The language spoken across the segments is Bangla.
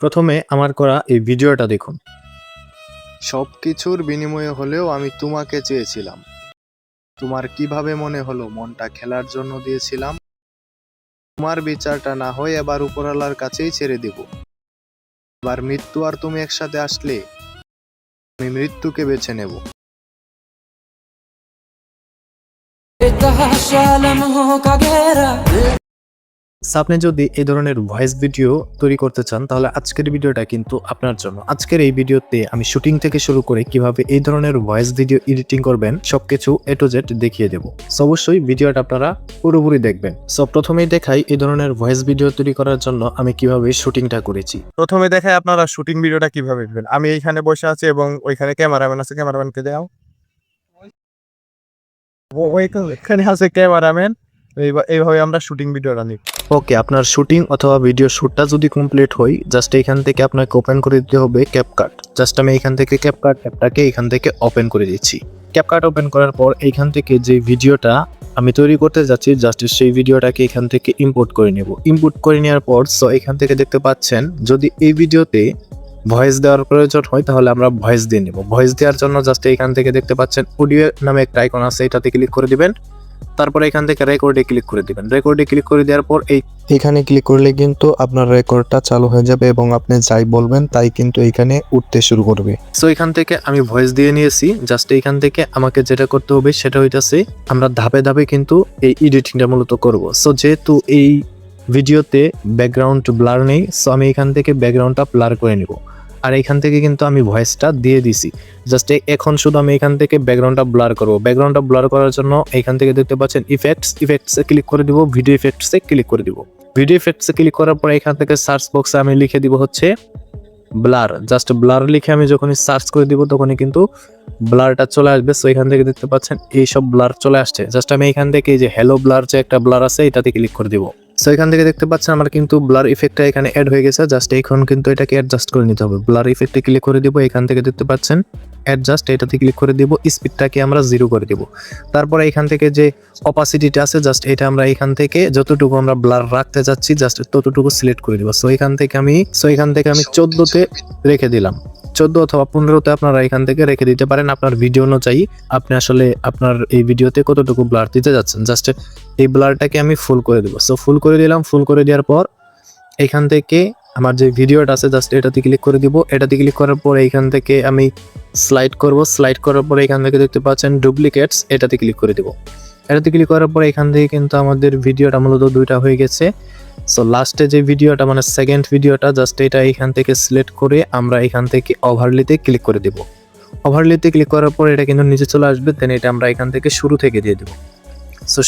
প্রথমে আমার করা এই ভিডিওটা দেখুন। সবকিছুর বিনিময়ে হলেও আমি তোমাকে চেয়েছিলাম। তোমার কিভাবে মনে হলো মনটা খেলার জন্য দিয়েছিলাম? তোমার বিচারটা না হয় এবার উপরওয়ালার কাছেই ছেড়ে দেব। এবার মৃত্যু আর তুমি একসাথে আসলে আমি মৃত্যুকে বেছে নেব। আপনি যদি এই ধরনের ভয়েস ভিডিও তৈরি করতে চান তাহলে আজকের ভিডিওটা কিন্তু আপনার জন্য। আজকের এই ভিডিওতে আমি শুটিং থেকে শুরু করে কিভাবে এই ধরনের ভয়েস ভিডিও এডিটিং করবেন সবকিছু A to Z দেখিয়ে দেব। অবশ্যই ভিডিওটা আপনারা পুরোপুরি দেখবেন। প্রথমেই দেখাই এই ধরনের ভয়েস ভিডিও তৈরি করার জন্য আমি কিভাবে শুটিংটা করেছি। প্রথমে দেখায় আপনারা শুটিং ভিডিওটা কিভাবে দিবেন। আমি এইখানে বসে আছি এবং ওইখানে ক্যামেরাম্যান আছে, ক্যামেরাম্যানকে দাও। ওইখানে আছে ক্যামেরাম্যান। এইভাবে আমরা শুটিং ভিডিওটা নিই। ওকে, আপনার শুটিং অথবা ভিডিও শ্যুটটা যদি কমপ্লিট হয় জাস্ট এইখান থেকে আপনাকে ওপেন করে দিতে হবে ক্যাপকাট। জাস্ট আমি এইখান থেকে ক্যাপকাট অ্যাপটাকে এইখান থেকে ওপেন করে দিচ্ছি। ক্যাপকাট ওপেন করার পর এইখান থেকে যে ভিডিওটা আমি তৈরি করতে যাচ্ছি জাস্ট সেই ভিডিওটাকে এখান থেকে ইম্পোর্ট করে নেব। ইম্পোর্ট করে নেওয়ার পর এখান থেকে দেখতে পাচ্ছেন যদি এই ভিডিওতে ভয়েস দেওয়ার প্রয়োজন হয় তাহলে আমরা ভয়েস দিয়ে নেব। ভয়েস দেওয়ার জন্য জাস্ট এইখান থেকে দেখতে পাচ্ছেন অডিও নামে একটা আইকন আছে, এটাতে ক্লিক করে দিবেন। তারপরে এখান থেকে রেকর্ডে ক্লিক করে দিবেন। রেকর্ডে ক্লিক করে দেওয়ার পর এখানে ক্লিক করলে কিন্তু আপনার রেকর্ডটা চালু হয়ে যাবে এবং আপনি যাই বলবেন তাই কিন্তু এখানে উঠতে শুরু করবে। এখান থেকে আমি ভয়েস দিয়ে নিয়েছি। জাস্ট এইখান থেকে আমাকে যেটা করতে হবে সেটা হইতাছে আমরা ধাপে ধাপে কিন্তু এই এডিটিংটা মূলত করব। যেহেতু এই ভিডিওতে ব্যাকগ্রাউন্ড ব্লার নেই, আমি এখান থেকে ব্যাকগ্রাউন্ডটা ব্লার করে নিব। আর এখান থেকে কিন্তু আমি ভয়েসটা দিয়ে দিছি। জাস্ট এখন শুধু আমি এখান থেকে ব্যাকগ্রাউন্ডটা ব্লার করব। ব্যাকগ্রাউন্ডটা ব্লার করার জন্য এখান থেকে দেখতে পাচ্ছেন ইফেক্টসে ক্লিক করে দিব, ভিডিও ইফেক্টসে ক্লিক করে দিব। ভিডিও ইফেক্টসে ক্লিক করার পর এখান থেকে সার্চ বক্সে আমি লিখে দিব হচ্ছে ব্লার। জাস্ট ব্লার লিখে আমি যখনই সার্চ করে দিব তখনই কিন্তু ব্লারটা চলে আসবে। এখান থেকে দেখতে পাচ্ছেন এইসব ব্লার চলে আসছে। জাস্ট আমি এখান থেকে এই যে হ্যালো ব্লার যে একটা ব্লার আছে এটাতে ক্লিক করে দিব। এখান থেকে দেখতে পাচ্ছেন আমার কিন্তু ব্লার ইফেক্টটা এখানে অ্যাড হয়ে গেছে। জাস্ট এখন কিন্তু এটাকে অ্যাডজাস্ট করে নিতে হবে। ব্লার ইফেক্টে ক্লিক করে দিব। এখান থেকে দেখতে পাচ্ছেন অ্যাডজাস্ট, এটাতে ক্লিক করে দিব। স্পিডটাকে আমরা 0 করে দিব। তারপরে এখান থেকে যে অপাসিটিটা আছে জাস্ট এটা আমরা এখান থেকে যতটুকু আমরা ব্লার রাখতে যাচ্ছি জাস্ট ততটুকু সিলেক্ট করে দিব। এখান থেকে আমি 14তে রেখে দিলাম। 14 অথবা 15তে আপনারা এখান থেকে রেখে দিতে পারেন আপনার ভিডিও অনুযায়ী। আপনি আসলে আপনার এই ভিডিওতে কতটুকু ব্লার দিতে যাচ্ছেন জাস্ট এই ব্লারটাকে আমি ফুল করে দেবো। ফুল করে দিলাম। ফুল করে দেওয়ার পর এখান থেকে আমার যে ভিডিওটা আছে জাস্ট এটাতে ক্লিক করে দিব। এটাতে ক্লিক করার পর এখান থেকে আমি স্লাইড করব। স্লাইড করার পর এখান থেকে দেখতে পাচ্ছেন ডুপ্লিকেটস, এটাতে ক্লিক করে দিব। এটাতে ক্লিক করার পর এখান থেকে কিন্তু আমাদের ভিডিওটা মূলত 2টা হয়ে গেছে। লাস্টে যে ভিডিওটা মানে সেকেন্ড ভিডিওটা জাস্ট এটা এখান থেকে সিলেক্ট করে আমরা এখান থেকে ওভারলিতে ক্লিক করে দেব। ওভারলিতে ক্লিক করার পর এটা কিন্তু নিচে চলে আসবে। দেন এটা আমরা এখান থেকে শুরু থেকে দিয়ে দেব।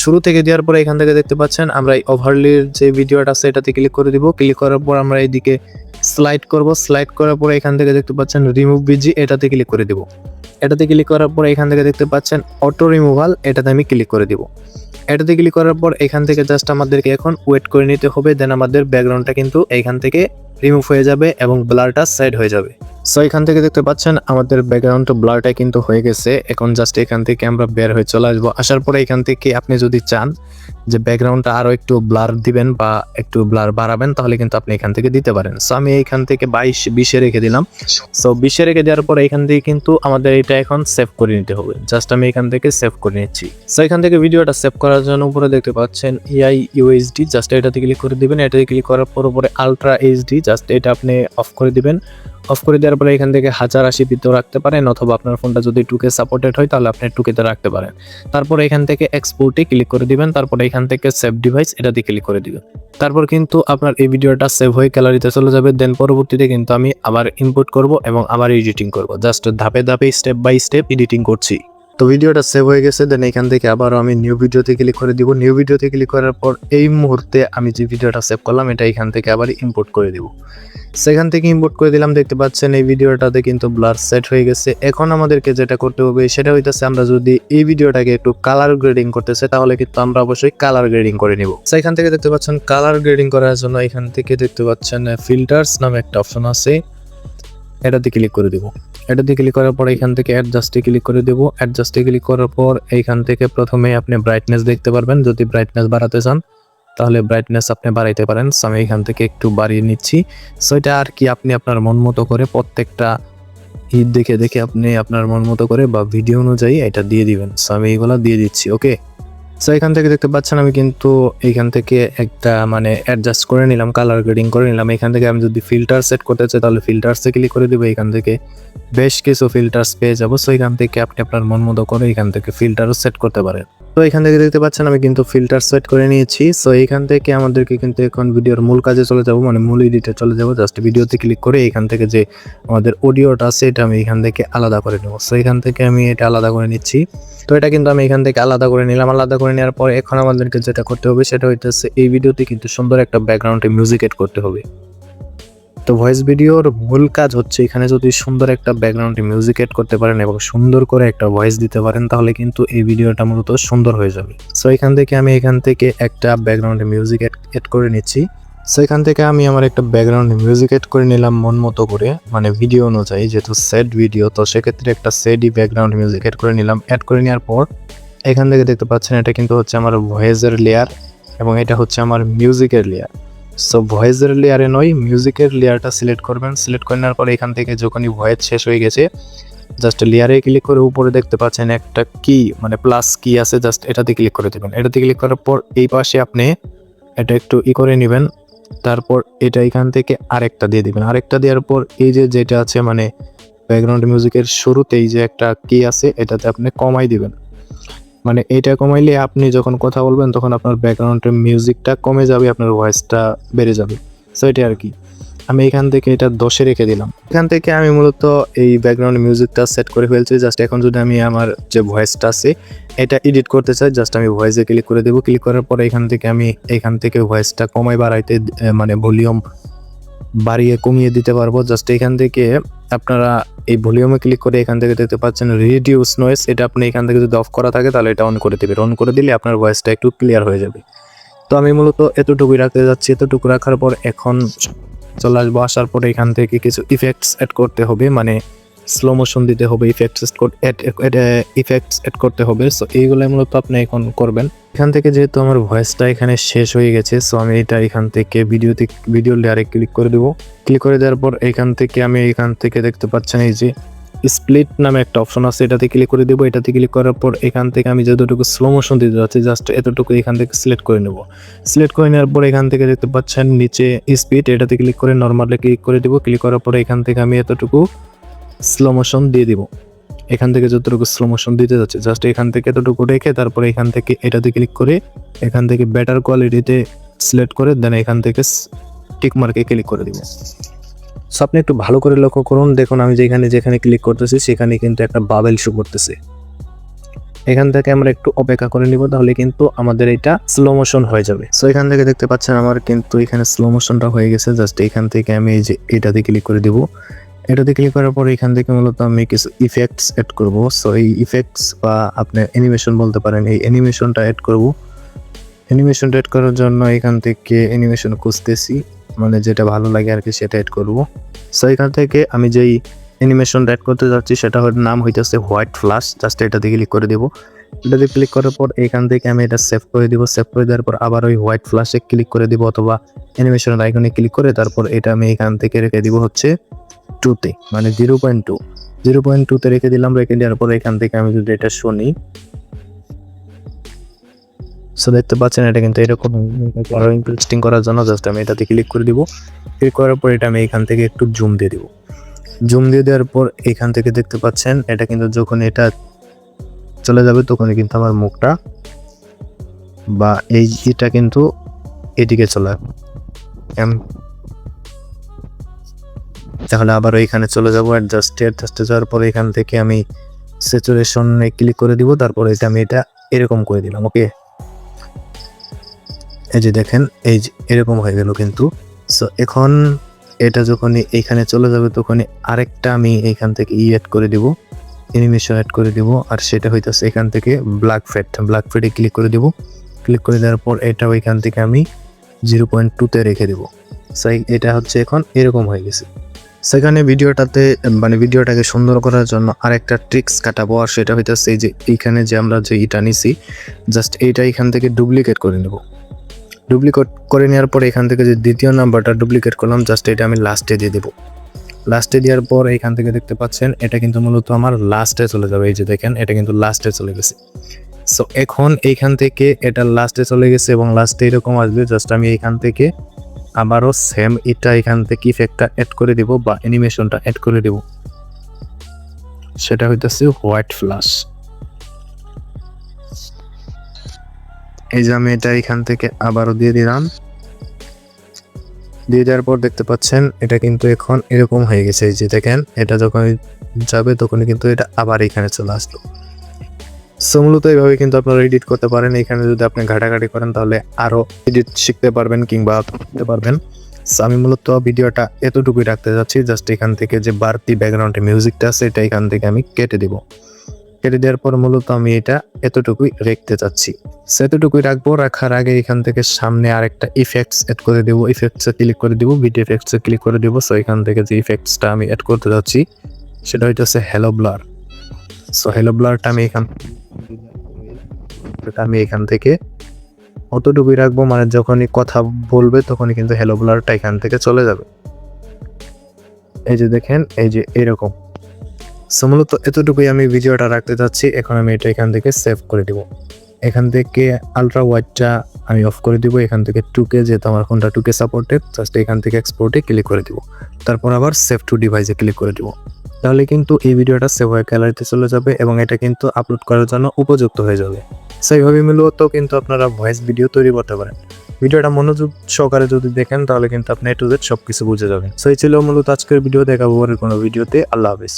শুরু থেকে দেওয়ার পরে এখান থেকে দেখতে পাচ্ছেন আমরা এই ওভারলির যে ভিডিওটা আছে এটাতে ক্লিক করে দিব। ক্লিক করার পর আমরা এইদিকে স্লাইড করব। স্লাইড করার পরে এখান থেকে দেখতে পাচ্ছেন রিমুভ বিজি, এটাতে ক্লিক করে দিব। এটাতে ক্লিক করার পর এখান থেকে দেখতে পাচ্ছেন অটো রিমুভাল, এটাতে আমি ক্লিক করে দিব। এটাতে ক্লিক করার পর এখান থেকে জাস্ট আমাদেরকে এখন ওয়েট করে নিতে হবে। দেন আমাদের ব্যাকগ্রাউন্ডটা কিন্তু এখান থেকে রিমুভ হয়ে যাবে এবং ব্লারটা সাইড হয়ে যাবে। এখান থেকে দেখতে পাচ্ছেন আমাদের ব্যাকগ্রাউন্ড ব্লারটা কিন্তু হয়ে গেছে। এখন জাস্ট এখান থেকে আমরা বের হয়ে চলে আসবো। আসার পরে এখান থেকে আপনি যদি চান যে ব্যাকগ্রাউন্ডটা আরো একটু ব্লার দিবেন বা একটু ব্লার বাড়াবেন তাহলে কিন্তু আপনি এখান থেকে দিতে পারেন। আমি এইখান থেকে 20 রেখে দিলাম। 20 রেখে দেওয়ার পরে এখান থেকে কিন্তু আমাদের এটা এখন সেভ করে নিতে হবে। জাস্ট আমি এখান থেকে সেভ করে নিচ্ছি। এখান থেকে ভিডিওটা সেভ করার জন্য উপরে দেখতে পাচ্ছেন AI UHD, জাস্ট এটাতে ক্লিক করে দিবেন। এটাতে ক্লিক করার পর উপরে আলট্রা HD, জাস্ট এটা আপনি অফ করে দিবেন। অফ করে দেওয়ার পরে এখান থেকে 1080p রাখতে পারেন অথবা আপনার ফোনটা যদি 2K সাপোর্টেড হয় তাহলে আপনি 2K-তে রাখতে পারেন। তারপর এখান থেকে এক্সপোর্টে ক্লিক করে দিবেন। তারপর এখান থেকে সেভ ডিভাইস, এটাতে ক্লিক করে দিবেন। তারপর কিন্তু আপনার এই ভিডিওটা সেভ হয়ে গ্যালারিতে চলে যাবে। দেন পরবর্তীতে কিন্তু আমি আবার ইম্পোর্ট করব এবং আবার এডিটিং করব। জাস্ট ধাপে ধাপে স্টেপ বাই স্টেপ এডিটিং করছি। ভিডিওটা সেভ হয়ে গেছে। দেন এখান থেকে আবার আমি নিউ ভিডিওতে ক্লিক করে দিব। নিউ ভিডিওতে ক্লিক করার পর এই মুহূর্তে আমি যে ভিডিওটা সেভ করলাম এটা এখান থেকে আবার ইম্পোর্ট করে দিব। সেখান থেকে ইম্পোর্ট করে দিলাম। দেখতে পাচ্ছেন এই ভিডিওটাতে কিন্তু ব্লার সেট হয়ে গেছে। এখন আমাদেরকে যেটা করতে হবে সেটা হইতেছে আমরা যদি এই ভিডিওটাকে একটু কালার গ্রেডিং করতে চাই তাহলে কিন্তু আমরা অবশ্যই কালার গ্রেডিং করে নিব। সেখান থেকে দেখতে পাচ্ছেন কালার গ্রেডিং করার জন্য এখান থেকে দেখতে পাচ্ছেন ফিল্টার্স নামে একটা অপশন আছে, এটাতে ক্লিক করে দিব। এটাতে ক্লিক করার পর এখান থেকে অ্যাডজাস্টে ক্লিক করে দেব। অ্যাডজাস্টে ক্লিক করার পর এইখান থেকে প্রথমে আপনি ব্রাইটনেস দেখতে পারবেন। যদি ব্রাইটনেস বাড়াতে চান তাহলে ব্রাইটনেস আপনি বাড়াইতে পারেন। সো আমি এখান থেকে একটু বাড়িয়ে নিচ্ছি। সো এটা আর কি আপনি আপনার মন মতো করে প্রত্যেকটা হিট দেখে দেখে আপনি আপনার মন মতো করে বা ভিডিও অনুযায়ী এটা দিয়ে দিবেন। সো আমি এইগুলো দিয়ে দিচ্ছি। ওকে, সো এখান থেকে দেখতে পাচ্ছেন আমি কিন্তু এইখান থেকে একটা মানে অ্যাডজাস্ট করে নিলাম, কালার গ্রেডিং করে নিলাম। এখান থেকে আমি যদি ফিল্টার সেট করতে চাই তাহলে ফিল্টার্সে ক্লিক করে দিব। এখান থেকে বেশ কিছু ফিল্টার্স পেয়ে যাবো। সো এখান থেকে আপনি আপনার মন মতো করে এখান থেকে ফিল্টারও সেট করতে পারেন। তো এখান থেকে দেখতে পাচ্ছেন আমি কিন্তু ফিল্টার সেট করে নিয়েছি। সো এখান থেকে আমাদেরকে কিন্তু এখন ভিডিওর মূল কাজে চলে যাব, মানে মূল এডিটে চলে যাব। জাস্ট ভিডিওতে ক্লিক করে এখান থেকে যে আমাদের অডিওটা আছে এটা আমি এখান থেকে আলাদা করে নেব। সো এখান থেকে আমি এটা আলাদা করে নিচ্ছি। তো এটা কিন্তু আমি এখান থেকে আলাদা করে নিলাম। আলাদা করে নেওয়ার পর এখন আমাদেরকে যেটা করতে হবে সেটা হইতেছে এই ভিডিওতে কিন্তু সুন্দর একটা ব্যাকগ্রাউন্ডে মিউজিক এড করতে হবে। তো ভয়েস ভিডিওর মূল কাজ হচ্ছে এখানে যদি সুন্দর একটা ব্যাকগ্রাউন্ডে মিউজিক এড করতে পারেন এবং সুন্দর করে একটা ভয়েস দিতে পারেন তাহলে কিন্তু এই ভিডিওটা মূলত সুন্দর হয়ে যাবে। সো এখান থেকে আমি এখান থেকে একটা ব্যাকগ্রাউন্ডে মিউজিক এড করে নিচ্ছি। সো এখান থেকে আমি আমার একটা ব্যাকগ্রাউন্ডে মিউজিক এড করে নিলাম মন মতো করে, মানে ভিডিও অনুযায়ী, যেহেতু সেট ভিডিও তো সেক্ষেত্রে একটা সেডি ব্যাকগ্রাউন্ড মিউজিক এড করে নিলাম। অ্যাড করে নেওয়ার পর এখান থেকে দেখতে পাচ্ছেন এটা কিন্তু হচ্ছে আমার ভয়েসের লেয়ার এবং এটা হচ্ছে আমার মিউজিকের লেয়ার। সো ভয়েসের লেয়ারে নয়, মিউজিকের লেয়ারটা সিলেক্ট করবেন। সিলেক্ট করে নেওয়ার পর এখান থেকে যখনই ভয়েস শেষ হয়ে গেছে জাস্ট লেয়ারে ক্লিক করে উপরে দেখতে পাচ্ছেন একটা কি মানে প্লাস কি আছে, জাস্ট এটাতে ক্লিক করে দেবেন। এটাতে ক্লিক করার পর এই পাশে আপনি এটা একটু করে নেবেন। তারপর এটা এখান থেকে আরেকটা দিয়ে দিবেন। আরেকটা দেওয়ার পর এই যে যেটা আছে মানে ব্যাকগ্রাউন্ড মিউজিকের শুরুতেই যে একটা কি আছে এটাতে আপনি কমাই দিবেন। মানে এটা কমাইলে আপনি যখন কথা বলবেন তখন আপনার ব্যাকগ্রাউন্ডের মিউজিকটা কমে যাবে, আপনার ভয়েসটা বেড়ে যাবে। সো এটা আর কি আমি এখান থেকে এটা 10-এ রেখে দিলাম। এখান থেকে আমি মূলত এই ব্যাকগ্রাউন্ড মিউজিকটা সেট করে ফেলছি। জাস্ট এখন যদি আমি আমার যে ভয়েসটা আছে এটা এডিট করতে চাই জাস্ট আমি ভয়েসে ক্লিক করে দেবো। ক্লিক করার পরে এখান থেকে আমি এখান থেকে ভয়েসটা কমাই বাড়াইতে মানে ভলিউম বাড়িয়ে কমিয়ে দিতে পারবো। জাস্ট এখান থেকে আপনারা এই ভলিউমে ক্লিক করে এখান থেকে দেখতে পাচ্ছেন রিডিউস নয়েজ, এটা আপনি এখান থেকে যদি অফ করা থাকে তাহলে এটা অন করে দেবেন। অন করে দিলে আপনার ভয়েসটা একটু ক্লিয়ার হয়ে যাবে। তো আমি মূলত এতটুকুই রাখতে যাচ্ছি। এতটুকু রাখার পর এখন চলে আসবো। আসার পরে এখান থেকে কিছু ইফেক্টস অ্যাড করতে হবে, মানে স্লো মোশন দিতে হবে, ইফেক্টস অ্যাড করতে হবে। সো এইগুলো মূলত আপনি এখন করবেন। এখান থেকে যেহেতু আমার ভয়েসটা এখানে শেষ হয়ে গেছে সো আমি এটা এখান থেকে ভিডিও লেয়ারে ক্লিক করে দেবো। ক্লিক করে দেওয়ার পর এখান থেকে আমি এখান থেকে দেখতে পাচ্ছেন এই যে স্প্লিট নামে একটা অপশন আছে, এটাতে ক্লিক করে দেবো। এটাতে ক্লিক করার পর এখান থেকে আমি যতটুকু স্লো মোশন দিতে যাচ্ছি জাস্ট এতটুকু এখান থেকে সিলেক্ট করে নেব। সিলেক্ট করে নেওয়ার পর এখান থেকে দেখতে পাচ্ছেন নিচে স্পিড, এটাতে ক্লিক করে নর্মালে ক্লিক করে দেবো। ক্লিক করার পরে এখান থেকে আমি এতটুকু স্লো মোশন দিয়ে দিব। এখান থেকে যতটুকু স্লো মোশন দিতে যাচ্ছে জাস্ট এখান থেকে এতটুকু রেখে তারপরে এখান থেকে এটাতে ক্লিক করে এখান থেকে বেটার কোয়ালিটিতে সিলেক্ট করে দেন এখান থেকে টিক মার্কে ক্লিক করে দিব। সো আপনি একটু ভালো করে লক্ষ্য করুন, দেখুন আমি যেখানে ক্লিক করতেছি সেখানে কিন্তু একটা বাবেল শো করতেছে। এখান থেকে আমরা একটু অপেক্ষা করে নিব, তাহলে কিন্তু আমাদের এটা স্লো মোশন হয়ে যাবে। সো এখান থেকে দেখতে পাচ্ছেন আমার কিন্তু এখানে স্লো মোশনটা হয়ে গেছে। জাস্ট এখান থেকে আমি এই যে এটাতে ক্লিক করে দিব। এটাতে ক্লিক করার পর এখান থেকে মূলত আমি কিছু ইফেক্টস অ্যাড করব। সো এই ইফেক্টস বা আপনি অ্যানিমেশন বলতে পারেন, এই অ্যানিমেশনটা অ্যাড করব। অ্যানিমেশনটা অ্যাড করার জন্য এখান থেকে অ্যানিমেশন খুঁজতেছি, মানে যেটা ভালো লাগে আর কি সেটা অ্যাড করব। সো এখান থেকে আমি যেই অ্যানিমেশনটা অ্যাড করতে যাচ্ছি সেটা নাম হইতেছে হোয়াইট ফ্ল্যাশ। জাস্ট এটাতে ক্লিক করে দেবো। এটাতে ক্লিক করার পর এখান থেকে আমি এটা সেভ করে দিব। সেভ করে দেওয়ার পর আবার ওই হোয়াইট ফ্ল্যাশে ক্লিক করে দিব অথবা অ্যানিমেশনের আইকনে ক্লিক করে তারপর এটা আমি এখান থেকে রেখে দিব হচ্ছে 2তে, মানে 0.2তে রেখে দিলাম। রেখে দেওয়ার পর এখান থেকে আমি যদি এটা শুনি সো দেখতে পাচ্ছেন এটা কিন্তু এরকম ইন্টারেস্টিং করার জন্য জাস্ট আমি এটাতে ক্লিক করে দিব। ক্লিক করার পর এটা আমি এখান থেকে একটু জুম দিয়ে দিব। জুম দিয়ে দেওয়ার পর এখান থেকে দেখতে পাচ্ছেন এটা কিন্তু যখন এটা চলে যাবে তখনই কিন্তু আমার মুখটা বা এই এটা কিন্তু এদিকে চলে আসবে। তাহলে আবার এখানে চলে যাবো অ্যাডজাস্টে যাওয়ার পরে এখান থেকে আমি স্যাচুরেশনে ক্লিক করে দিব। তারপরে এটা আমি এটা এরকম করে দিলাম। ওকে, এই যে দেখেন এই যে এরকম হয়ে গেল কিন্তু। সো এখন এটা যখন এইখানে চলে যাবে তখনই আরেকটা আমি এখান থেকে অ্যাড করে দিব, অ্যানিমেশন অ্যাড করে দিব। আর সেটা হইতেছে এখান থেকে ব্ল্যাক ফেডে ক্লিক করে দিব। ক্লিক করে দেওয়ার পর এটা ওইখান থেকে আমি 0.2তে রেখে দিব। সো এটা হচ্ছে এখন এরকম হয়ে গেছে। সেখানে ভিডিওটাকে সুন্দর করার জন্য আরেকটা ট্রিক্স কাটাবো, আর সেটা হইতেছে এই যে এইখানে যে আমরা যে এটা নিছি জাস্ট এইটা এখান থেকে ডুপ্লিকেট করে নেব। ডুপ্লিকেট করে নেওয়ার পর এখান থেকে যে দ্বিতীয় নাম্বারটা ডুপ্লিকেট করলাম, জাস্ট এটা আমি লাস্টে দিয়ে দেবো। লাস্টে দেওয়ার পর এখান থেকে দেখতে পাচ্ছেন এটা কিন্তু মূলত আমার লাস্টে চলে যাবে। এই যে দেখেন এটা কিন্তু লাস্টে চলে গেছে। সো এখন এইখান থেকে এটা লাস্টে চলে গেছে এবং লাস্টে এরকম আসবে। জাস্ট আমি এইখান থেকে আবারও সেম এটা এখান থেকে ইফেক্টটা অ্যাড করে দিব বা অ্যানিমেশনটা অ্যাড করে দেব, সেটা হইতেছে হোয়াইট ফ্ল্যাশ। এই যে আমি এটা এখান থেকে আবারও দিয়ে দিলাম। দিয়ে দেওয়ার পর দেখতে পাচ্ছেন এটা কিন্তু এখন এরকম হয়ে গেছে। এই যে দেখেন এটা যখন যাবে তখনই কিন্তু এটা আবার এখানে চলে আসলো। সো মূলত এইভাবে কিন্তু আপনারা এডিট করতে পারেন। এখানে যদি আপনি ঘাটাঘাটি করেন তাহলে আরো এডিট শিখতে পারবেন কিংবা করতে পারবেন। সো আমি মূলত ভিডিওটা এতটুকুই রাখতে যাচ্ছি। জাস্ট এখান থেকে যে বাড়তি ব্যাকগ্রাউন্ডে মিউজিকটা আছে এটা এখান থেকে আমি কেটে দিব। কেটে দেওয়ার পর মূলত আমি এটা এতটুকুই রাখতে চাচ্ছি। সো এতটুকুই রাখবো। রাখার আগে এখান থেকে সামনে আরেকটা ইফেক্টস অ্যাড করে দেবো। ইফেক্টসে ক্লিক করে দিব, ভিডিও ইফেক্টসে ক্লিক করে দিব। সো এখান থেকে যে ইফেক্টসটা আমি অ্যাড করতে যাচ্ছি সেটা হইতেছে হ্যালো ব্লার। সো হ্যালো ব্লারটা আমি এখান থেকে অতটুকুই রাখবো, মানে যখনই কথা বলবে তখনই কিন্তু হ্যালো ব্লারটা এখান থেকে চলে যাবে। এই যে দেখেন এই যে এরকম। সো মূলত এতটুকুই আমি ভিডিওটা রাখতে চাচ্ছি। এখন আমি এটা এখান থেকে সেভ করে দিব। এখান থেকে আলট্রা ওয়াইডটা আমি অফ করে দিব। এখান থেকে 2K, যেহেতু আমার ফোনটা 2K সাপোর্টেড, জাস্ট এখান থেকে এক্সপোর্টে ক্লিক করে দিব। তারপর আবার সেভ টু ডিভাইসে ক্লিক করে দিব। তাহলে কিন্তু এই ভিডিওটা সেভ হয়ে গ্যালারিতে চলে যাবে এবং এটা কিন্তু আপলোড করার জন্য উপযুক্ত হয়ে যাবে। সেইভাবে মূলত কিন্তু আপনারা ভয়েস ভিডিও তৈরি করতে পারেন। ভিডিওটা মনোযোগ সহকারে যদি দেখেন তাহলে কিন্তু আপনি A to Z সবকিছু বুঝে যাবেন। সো এই ছিল মূলত আজকের ভিডিও। দেখাবো পরের কোনো ভিডিওতে। আল্লাহ হাফেজ।